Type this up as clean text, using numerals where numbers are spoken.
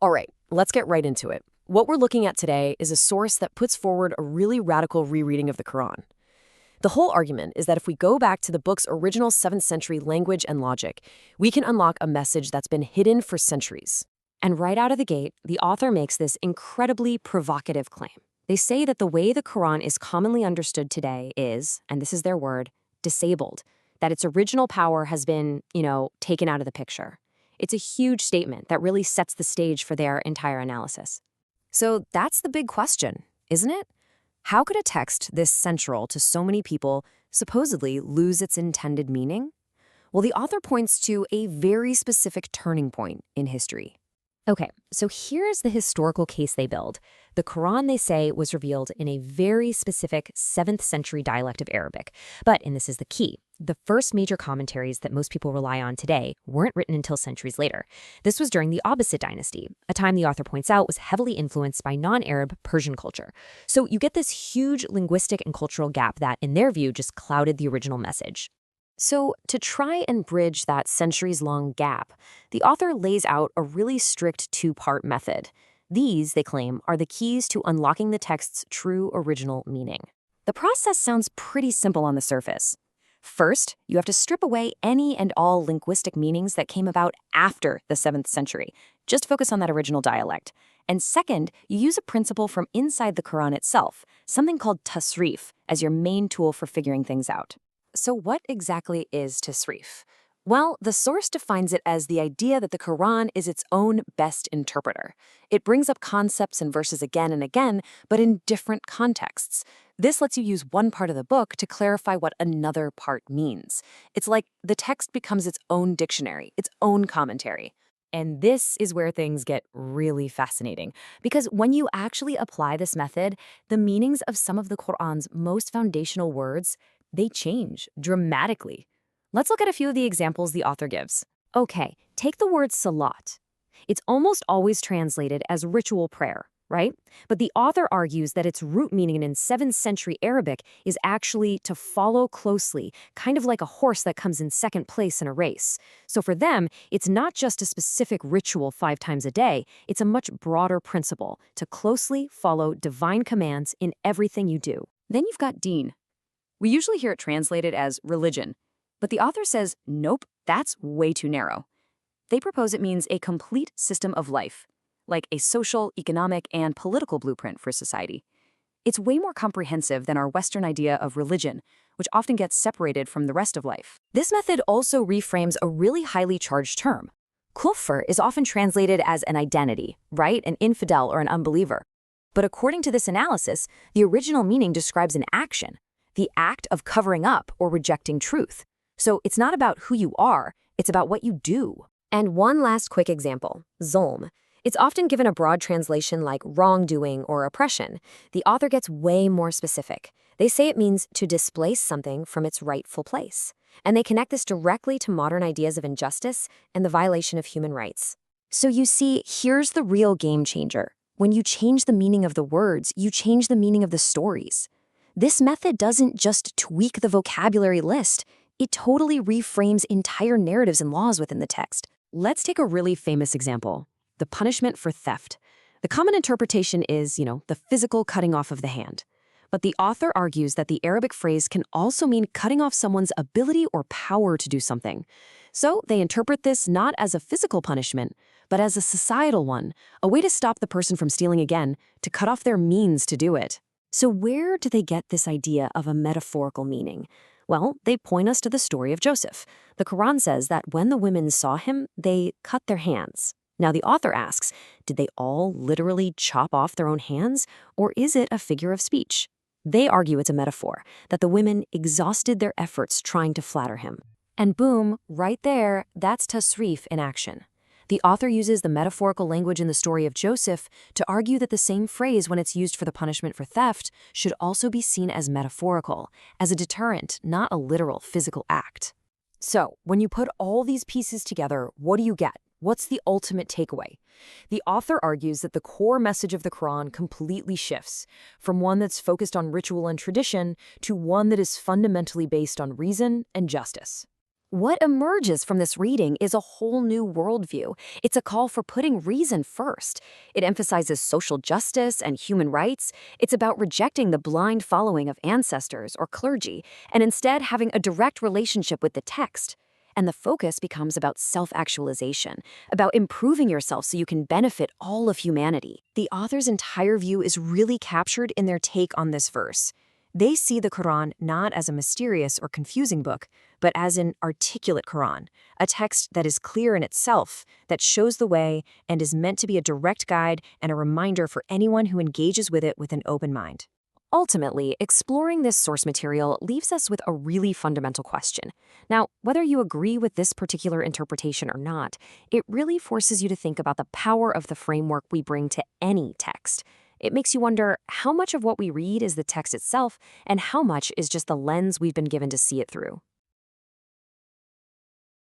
All right, let's get right into it. What we're looking at today is a source that puts forward a really radical rereading of the Qur'an. The whole argument is that if we go back to the book's original 7th century language and logic, we can unlock a message that's been hidden for centuries. And right out of the gate, the author makes this incredibly provocative claim. They say that the way the Qur'an is commonly understood today is, and this is their word, disabled, that its original power has been, taken out of the picture. It's a huge statement that really sets the stage for their entire analysis. So that's the big question, isn't it? How could a text this central to so many people supposedly lose its intended meaning? Well, the author points to a very specific turning point in history. Okay, so here's the historical case they build. The Qur'an, they say, was revealed in a very specific 7th century dialect of Arabic. But, and this is the key, the first major commentaries that most people rely on today weren't written until centuries later. This was during the Abbasid dynasty, a time the author points out was heavily influenced by non-Arab Persian culture. So you get this huge linguistic and cultural gap that, in their view, just clouded the original message. So, to try and bridge that centuries-long gap, the author lays out a really strict 2-part method. These, they claim, are the keys to unlocking the text's true original meaning. The process sounds pretty simple on the surface. First, you have to strip away any and all linguistic meanings that came about after the 7th century. Just focus on that original dialect. And second, you use a principle from inside the Qur'an itself, something called tasrif, as your main tool for figuring things out. So what exactly is tasrif? Well, the source defines it as the idea that the Qur'an is its own best interpreter. It brings up concepts and verses again and again, but in different contexts. This lets you use one part of the book to clarify what another part means. It's like the text becomes its own dictionary, its own commentary. And this is where things get really fascinating, because when you actually apply this method, the meanings of some of the Qur'an's most foundational words, they change dramatically. Let's look at a few of the examples the author gives. Okay, take the word salat. It's almost always translated as ritual prayer, right? But the author argues that its root meaning in 7th century Arabic is actually to follow closely, kind of like a horse that comes in second place in a race. So for them, it's not just a specific ritual 5 times a day, it's a much broader principle to closely follow divine commands in everything you do. Then you've got deen. We usually hear it translated as religion, but the author says, nope, that's way too narrow. They propose it means a complete system of life, like a social, economic, and political blueprint for society. It's way more comprehensive than our Western idea of religion, which often gets separated from the rest of life. This method also reframes a really highly charged term. Kufr is often translated as an identity, right? An infidel or an unbeliever. But according to this analysis, the original meaning describes an action, the act of covering up or rejecting truth. So it's not about who you are, it's about what you do. And one last quick example, zulm. It's often given a broad translation like wrongdoing or oppression. The author gets way more specific. They say it means to displace something from its rightful place. And they connect this directly to modern ideas of injustice and the violation of human rights. So you see, here's the real game changer. When you change the meaning of the words, you change the meaning of the stories. This method doesn't just tweak the vocabulary list, it totally reframes entire narratives and laws within the text. Let's take a really famous example, the punishment for theft. The common interpretation is, the physical cutting off of the hand. But the author argues that the Arabic phrase can also mean cutting off someone's ability or power to do something. So they interpret this not as a physical punishment, but as a societal one, a way to stop the person from stealing again, to cut off their means to do it. So where do they get this idea of a metaphorical meaning? Well, they point us to the story of Joseph. The Qur'an says that when the women saw him, they cut their hands. Now the author asks, did they all literally chop off their own hands, or is it a figure of speech? They argue it's a metaphor, that the women exhausted their efforts trying to flatter him. And boom, right there, that's tasrif in action. The author uses the metaphorical language in the story of Joseph to argue that the same phrase, when it's used for the punishment for theft, should also be seen as metaphorical, as a deterrent, not a literal physical act. So, when you put all these pieces together, what do you get? What's the ultimate takeaway? The author argues that the core message of the Qur'an completely shifts, from one that's focused on ritual and tradition to one that is fundamentally based on reason and justice. What emerges from this reading is a whole new worldview. It's a call for putting reason first. It emphasizes social justice and human rights. It's about rejecting the blind following of ancestors or clergy, and instead having a direct relationship with the text. And the focus becomes about self-actualization, about improving yourself so you can benefit all of humanity. The author's entire view is really captured in their take on this verse. They see the Qur'an not as a mysterious or confusing book, but as an articulate Qur'an, a text that is clear in itself, that shows the way, and is meant to be a direct guide and a reminder for anyone who engages with it with an open mind. Ultimately, exploring this source material leaves us with a really fundamental question. Now, whether you agree with this particular interpretation or not, it really forces you to think about the power of the framework we bring to any text. It makes you wonder how much of what we read is the text itself and how much is just the lens we've been given to see it through.